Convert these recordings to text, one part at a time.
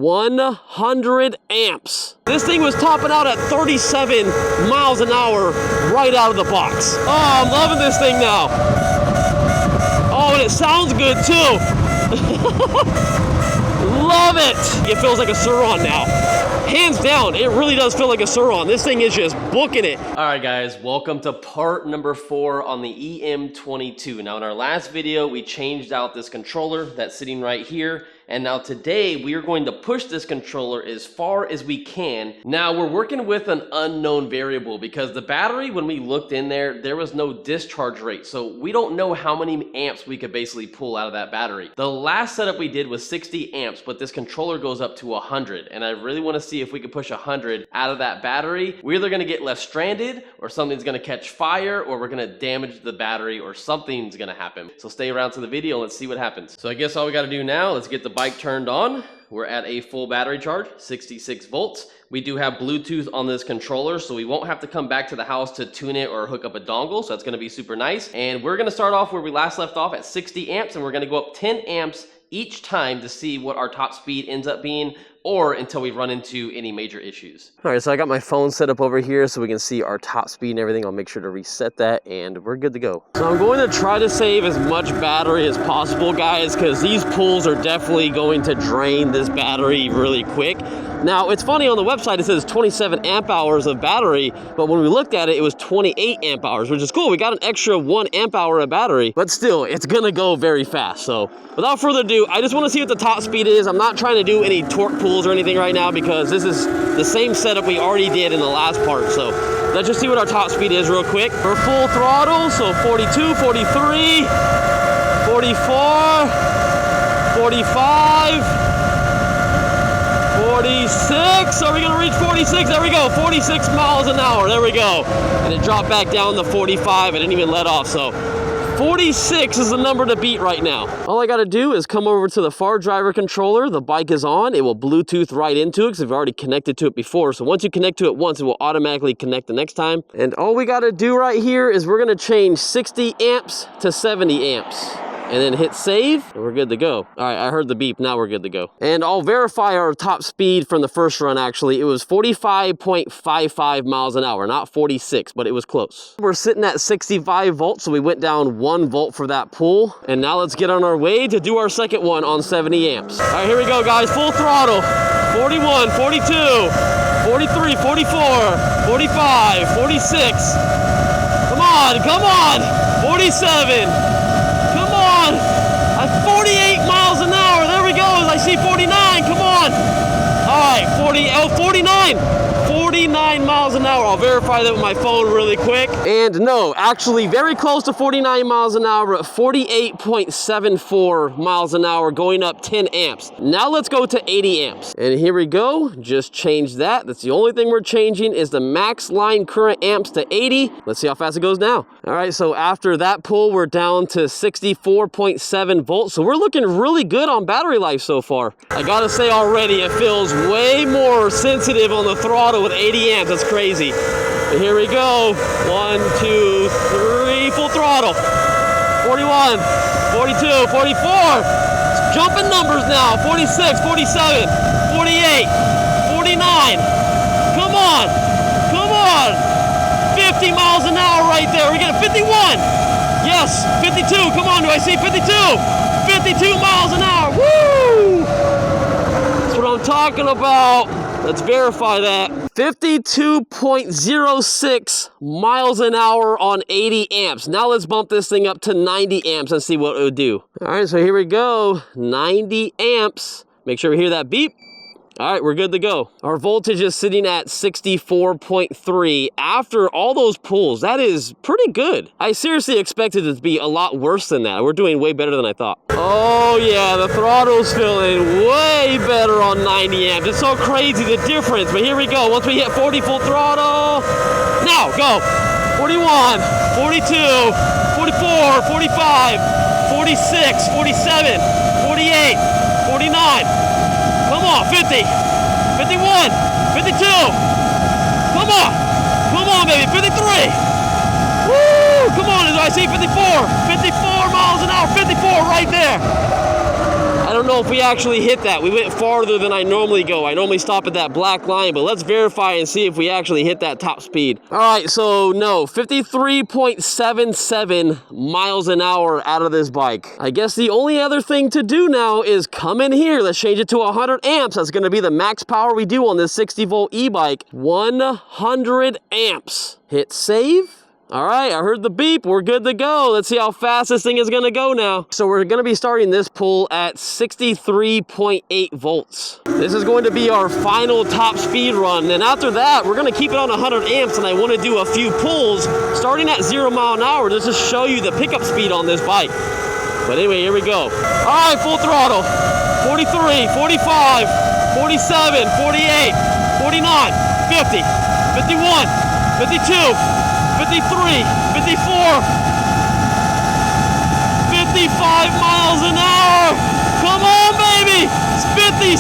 100 amps. This thing was topping out at 37 miles an hour right out of the box. Oh, I'm loving this thing now. Oh, and it sounds good too. Love it. It feels like a Sur-Ron now. Hands down, it really does feel like a Sur-Ron. This thing is just booking it. All right, guys, welcome to part number 4 on the EM22. Now, in our last video, we changed out this controller that's sitting right here. And now today, we are going to push this controller as far as we can. Now, we're working with an unknown variable because the battery, when we looked in there, there was no discharge rate. So we don't know how many amps we could basically pull out of that battery. The last setup we did was 60 amps, but this controller goes up to 100. And I really want to see if we can push 100 out of that battery. We're either going to get left stranded or something's going to catch fire or we're going to damage the battery or something's going to happen. So stay around to the video and let's see what happens. So I guess all we got to do now, let's get the bike turned on. We're at a full battery charge, 66 volts. We do have Bluetooth on this controller, so we won't have to come back to the house to tune it or hook up a dongle, so that's going to be super nice. And we're going to start off where we last left off at 60 amps, and we're going to go up 10 amps each time to see what our top speed ends up being, or until we run into any major issues. All right, so I got my phone set up over here so we can see our top speed and everything. I'll make sure to reset that and we're good to go. So I'm going to try to save as much battery as possible, guys, because these pulls are definitely going to drain this battery really quick. Now, it's funny, on the website it says 27 amp hours of battery, but when we looked at it, it was 28 amp hours, which is cool. We got an extra 1 amp hour of battery, but still, it's gonna go very fast. So without further ado, I just wanna see what the top speed is. I'm not trying to do any torque pulls or anything right now because this is the same setup we already did in the last part. So let's just see what our top speed is real quick. We're full throttle, so 42, 43, 44, 45, 46, are we gonna reach 46? There we go, 46 miles an hour, there we go. And it dropped back down to 45, it didn't even let off, so 46 is the number to beat right now. All I gotta do is come over to the far driver controller, the bike is on, it will Bluetooth right into it because we've already connected to it before. So once you connect to it once, it will automatically connect the next time. And all we gotta do right here is we're gonna change 60 amps to 70 amps. And then hit save, and we're good to go. All right, I heard the beep, now we're good to go. And I'll verify our top speed from the first run, actually. It was 45.55 miles an hour, not 46, but it was close. We're sitting at 65 volts, so we went down 1 volt for that pull. And now let's get on our way to do our second one on 70 amps. All right, here we go, guys, full throttle. 41, 42, 43, 44, 45, 46. Come on, 47. 48 miles an hour, there we go, I see 49, come on. All right, 49 miles an hour. I'll verify that with my phone really quick. And no, actually very close to 49 miles an hour, 48.74 miles an hour, going up 10 amps. Now let's go to 80 amps. And here we go, just change that. That's the only thing we're changing is the max line current amps to 80. Let's see how fast it goes now. All right, so after that pull, we're down to 64.7 volts. So we're looking really good on battery life so far. I gotta say already, it feels way more sensitive on the throttle with 80 amps. That's crazy. And here we go. 1, 2, 3, full throttle. 41, 42, 44. It's jumping numbers now. 46, 47, 48, 49. Come on. Come on. 50 miles an hour right there. We're getting 51. Yes, 52. Come on, do I see 52? 52 miles an hour. Woo! That's what I'm talking about. Let's verify that. 52.06 miles an hour on 80 amps. Now let's bump this thing up to 90 amps and see what it would do. All right, so here we go. 90 amps. Make sure we hear that beep. All right, we're good to go. Our voltage is sitting at 64.3 after all those pulls. That is pretty good. I seriously expected it to be a lot worse than that. We're doing way better than I thought. Oh yeah, the throttle's feeling way better on 90 amps. It's so crazy the difference, but here we go. Once we hit 40 full throttle, now go. 41, 42, 44, 45, 46, 47, 48, 49. Come on, 50, 51, 52. Come on, baby, 53. Woo, come on, I see 54 miles an hour, 54 right there. I don't know know if we actually hit that. We went farther than I normally go. I normally stop at that black line, but let's verify and see if we actually hit that top speed. All right, so no, 53.77 miles an hour out of this bike. I guess the only other thing to do now is come in here. Let's change it to 100 amps. That's gonna be the max power we do on this 60-volt e-bike. 100 amps. Hit save. All right, I heard the beep. We're good to go. Let's see how fast this thing is gonna go now. So we're gonna be starting this pull at 63.8 volts. This is going to be our final top speed run. And after that, we're gonna keep it on 100 amps, and I wanna do a few pulls starting at 0 mile an hour just to show you the pickup speed on this bike. But anyway, here we go. All right, full throttle. 43, 45, 47, 48, 49, 50, 51, 52, 53, 54, 55 miles an hour. Come on, baby. It's 56.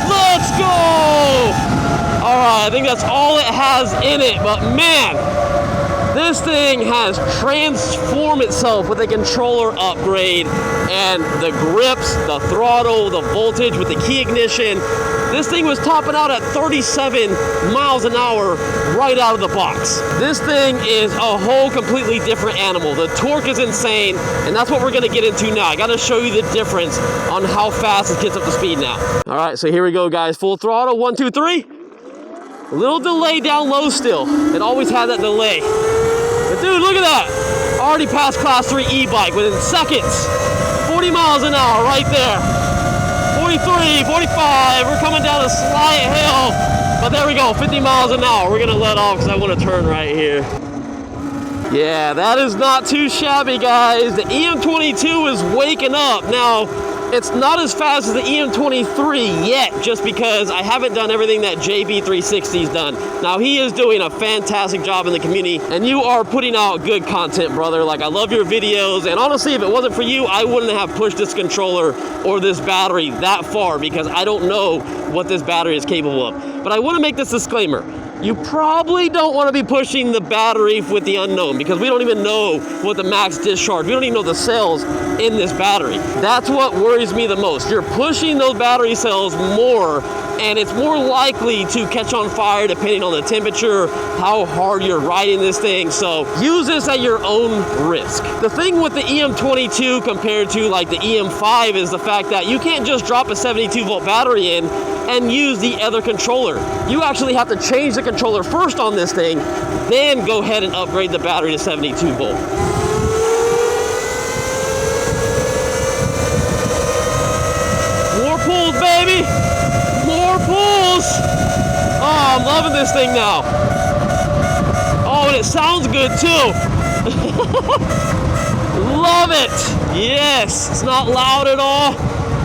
Let's go. All right, I think that's all it has in it, but man, this thing has transformed itself with a controller upgrade and the grips, the throttle, the voltage with the key ignition. This thing was topping out at 37 miles an hour right out of the box. This thing is a whole completely different animal. The torque is insane, and that's what we're gonna get into now. I gotta show you the difference on how fast it gets up to speed now. All right, so here we go, guys. Full throttle, 1, 2, 3. A little delay down low still. It always had that delay. But dude, look at that. Already passed class 3 e-bike within seconds. 40 miles an hour right there. 43, 45, we're coming down a slight hill. But there we go, 50 miles an hour. We're gonna let off because I wanna turn right here. Yeah, that is not too shabby, guys. The EM22 is waking up. Now, it's not as fast as the EM23 yet, just because I haven't done everything that JB360's done. Now, he is doing a fantastic job in the community, and you are putting out good content, brother. Like, I love your videos, and honestly, if it wasn't for you, I wouldn't have pushed this controller or this battery that far, because I don't know what this battery is capable of. But I want to make this disclaimer. You probably don't want to be pushing the battery with the unknown, because we don't even know what the max discharge, we don't even know the cells in this battery. That's what worries me the most. You're pushing those battery cells more, and it's more likely to catch on fire depending on the temperature, how hard you're riding this thing. So use this at your own risk. The thing with the EM22 compared to like the EM5 is the fact that you can't just drop a 72-volt battery in and use the other controller. You actually have to change the controller first on this thing, then go ahead and upgrade the battery to 72 volt. More pulls, baby! More pulls! Oh, I'm loving this thing now. Oh, and it sounds good too. Love it! Yes, it's not loud at all.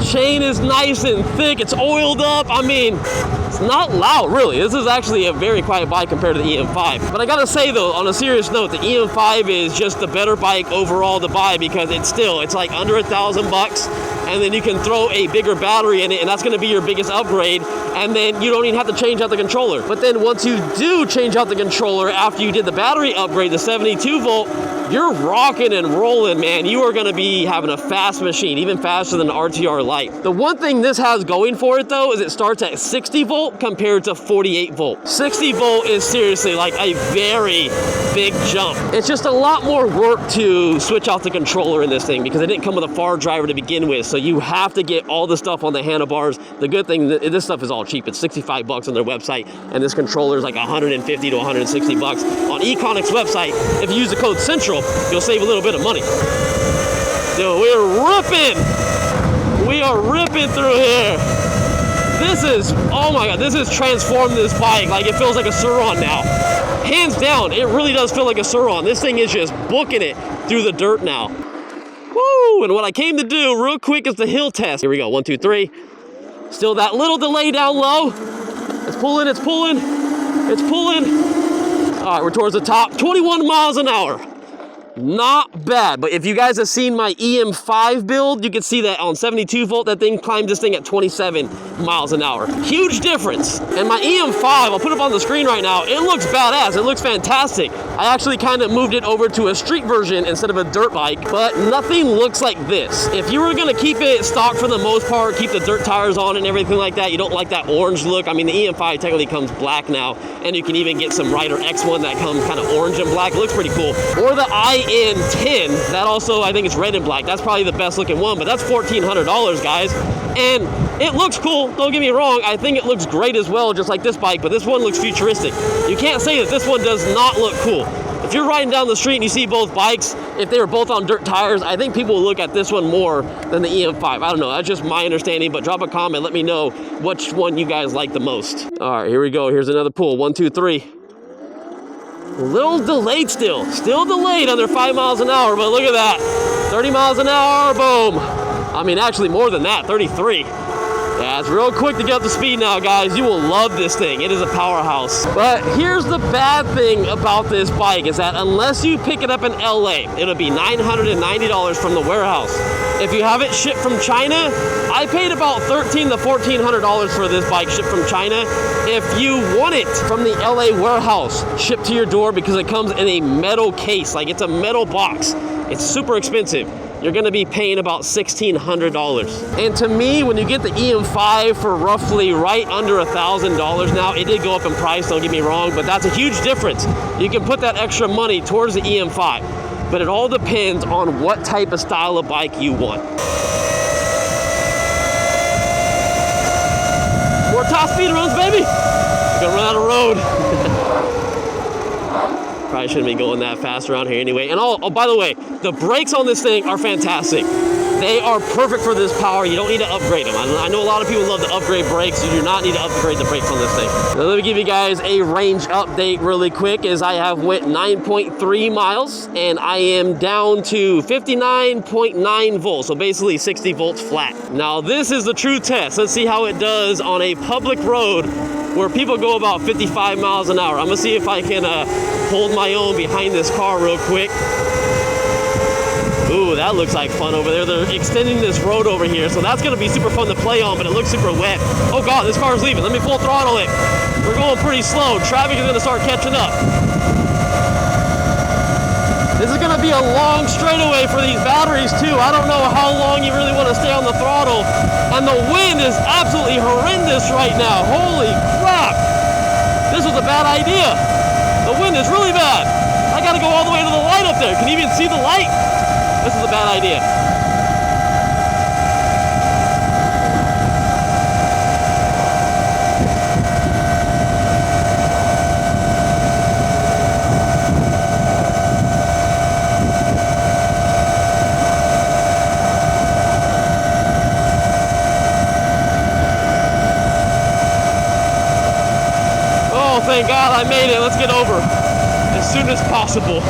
Chain is nice and thick, it's oiled up. I mean, it's not loud, really. This is actually a very quiet bike compared to the EM5. But I gotta say though, on a serious note, the EM5 is just the better bike overall to buy, because it's like under $1,000, and then you can throw a bigger battery in it, and that's gonna be your biggest upgrade, and then you don't even have to change out the controller. But then once you do change out the controller after you did the battery upgrade to 72 volt, you're rocking and rolling, man. You are gonna be having a fast machine, even faster than the RTR Lite. The one thing this has going for it though is it starts at 60 volt compared to 48 volt. 60 volt is seriously like a very big jump. It's just a lot more work to switch out the controller in this thing, because it didn't come with a far driver to begin with, so you have to get all the stuff on the handlebars. The good thing, this stuff is all cheap. It's $65 on their website, and this controller is like 150 to 160 bucks on Econic's website. If you use the code Central, you'll save a little bit of money. Dude, we're ripping. We are ripping through here. This is, oh my God, this has transformed this bike. Like, it feels like a Sur-Ron now. Hands down, it really does feel like a Sur-Ron. This thing is just booking it through the dirt now. Woo! And what I came to do real quick is the hill test. Here we go, 1, 2, 3. Still that little delay down low. It's pulling, it's pulling, it's pulling. All right, we're towards the top, 21 miles an hour. Not bad, but if you guys have seen my EM5 build, you can see that on 72 volt, that thing climbed this thing at 27 miles an hour. Huge difference. And my EM5, I'll put it up on the screen right now, it looks badass, it looks fantastic. I actually kind of moved it over to a street version instead of a dirt bike, but nothing looks like this. If you were gonna keep it stock for the most part, keep the dirt tires on and everything like that, you don't like that orange look. I mean, the EM5 technically comes black now, and you can even get some Rider X1 that comes kind of orange and black. It looks pretty cool. Or the EM10, that also, I think it's red and black. That's probably the best looking one, but that's $1,400, guys. And it looks cool, don't get me wrong. I think it looks great as well, just like this bike, but this one looks futuristic. You can't say that this one does not look cool. If you're riding down the street and you see both bikes, if they were both on dirt tires, I think people will look at this one more than the EM5. I don't know, that's just my understanding, but drop a comment, let me know which one you guys like the most. All right, here we go. Here's another pull, 1, 2, 3. A little delayed still delayed under 5 miles an hour, but look at that. 30 miles an hour, boom. I mean, actually more than that, 33. Yeah, it's real quick to get up to speed now, guys. You will love this thing. It is a powerhouse. But here's the bad thing about this bike is that unless you pick it up in LA, it'll be $990 from the warehouse. If you have it shipped from China, I paid about $1,300 to $1,400 for this bike shipped from China. If you want it from the LA warehouse shipped to your door, because it comes in a metal case, like it's a metal box, it's super expensive. You're gonna be paying about $1,600. And to me, when you get the EM5 for roughly right under $1,000 now, it did go up in price, don't get me wrong, but that's a huge difference. You can put that extra money towards the EM5, but it all depends on what type of style of bike you want. More top speed runs, baby. We're gonna run out of road. Probably shouldn't be going that fast around here anyway. And oh, by the way, the brakes on this thing are fantastic. They are perfect for this power. You don't need to upgrade them. I know a lot of people love to upgrade brakes. You do not need to upgrade the brakes on this thing. Now, let me give you guys a range update really quick, as I have went 9.3 miles and I am down to 59.9 volts. So basically 60 volts flat. Now this is the true test. Let's see how it does on a public road where people go about 55 miles an hour. I'm gonna see if I can hold my own behind this car real quick. Ooh, that looks like fun over there. They're extending this road over here, so that's gonna be super fun to play on, but it looks super wet. Oh God, this car's leaving. Let me full throttle it. We're going pretty slow. Traffic is gonna start catching up. This is gonna be a long straightaway for these batteries too. I don't know how long you really wanna stay on the throttle. And the wind is absolutely horrendous right now. Holy crap. This was a bad idea. The wind is really bad. I gotta go all the way to the light up there. Can you even see the light? This is a bad idea. Oh, thank God I made it. Let's get over as soon as possible.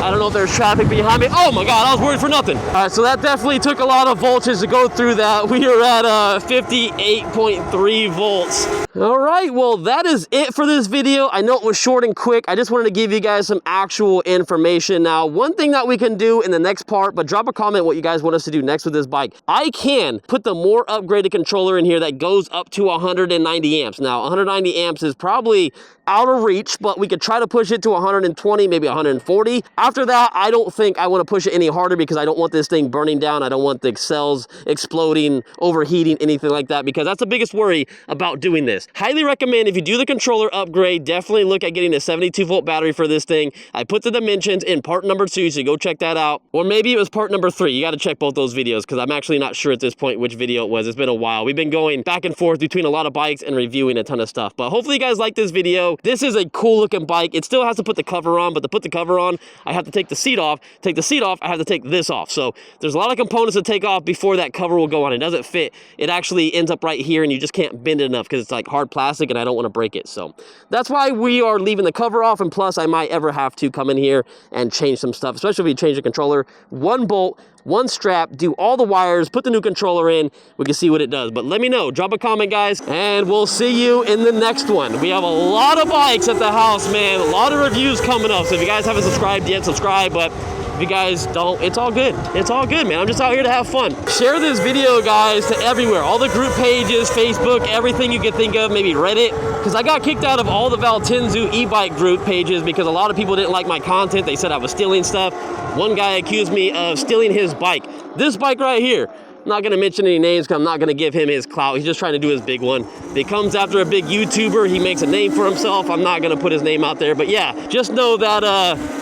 I don't know if there's traffic behind me. Oh my God, I was worried for nothing. All right, so that definitely took a lot of voltage to go through that. We are at 58.3 volts. All right, well, that is it for this video. I know it was short and quick. I just wanted to give you guys some actual information. Now, one thing that we can do in the next part, but drop a comment what you guys want us to do next with this bike. I can put the more upgraded controller in here that goes up to 190 amps. Now, 190 amps is probably out of reach, but we could try to push it to 120, maybe 140. After that, I don't think I want to push it any harder because I don't want this thing burning down. I don't want the cells exploding, overheating, anything like that, because that's the biggest worry about doing this. Highly recommend, if you do the controller upgrade, definitely look at getting a 72 volt battery for this thing. I put the dimensions in part number 2, so go check that out. Or maybe it was part number 3. You got to check both those videos because I'm actually not sure at this point which video it was. It's been a while. We've been going back and forth between a lot of bikes and reviewing a ton of stuff. But hopefully you guys like this video. This is a cool looking bike. It still has to put the cover on, but to put the cover on, I have to take the seat off. Take the seat off, I have to take this off. So there's a lot of components to take off before that cover will go on. It doesn't fit. It actually ends up right here and you just can't bend it enough because it's like hard plastic and I don't want to break it. So that's why we are leaving the cover off, and plus I might ever have to come in here and change some stuff, especially if we change the controller. One bolt one strap, do all the wires, put the new controller in. We can see what it does. But let me know. Drop a comment, guys, and we'll see you in the next one. We have a lot of bikes at the house, man. A lot of reviews coming up. So if you guys haven't subscribed yet, subscribe. But if you guys don't, it's all good. It's all good, man. I'm just out here to have fun. Share this video, guys, to everywhere. All the group pages, Facebook, everything you can think of, maybe Reddit. Because I got kicked out of all the Valtenzu e-bike group pages because a lot of people didn't like my content. They said I was stealing stuff. One guy accused me of stealing his bike. This bike right here. I'm not gonna mention any names because I'm not gonna give him his clout. He's just trying to do his big one. He comes after a big YouTuber. He makes a name for himself. I'm not gonna put his name out there, but yeah, just know that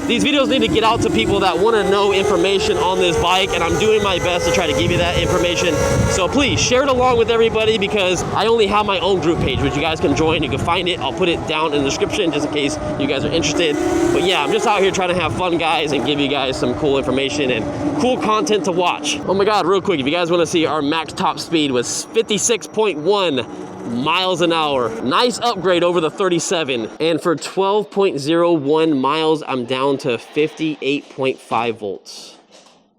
these videos need to get out to people that wanna know information on this bike, and I'm doing my best to try to give you that information. So please share it along with everybody because I only have my own group page, which you guys can join. You can find it. I'll put it down in the description just in case you guys are interested. But yeah, I'm just out here trying to have fun, guys, and give you guys some cool information and cool content to watch. Oh my God, real quick, if you guys want to see, our max top speed was 56.1 miles an hour. Nice upgrade over the 37. And for 12.01 miles, I'm down to 58.5 volts.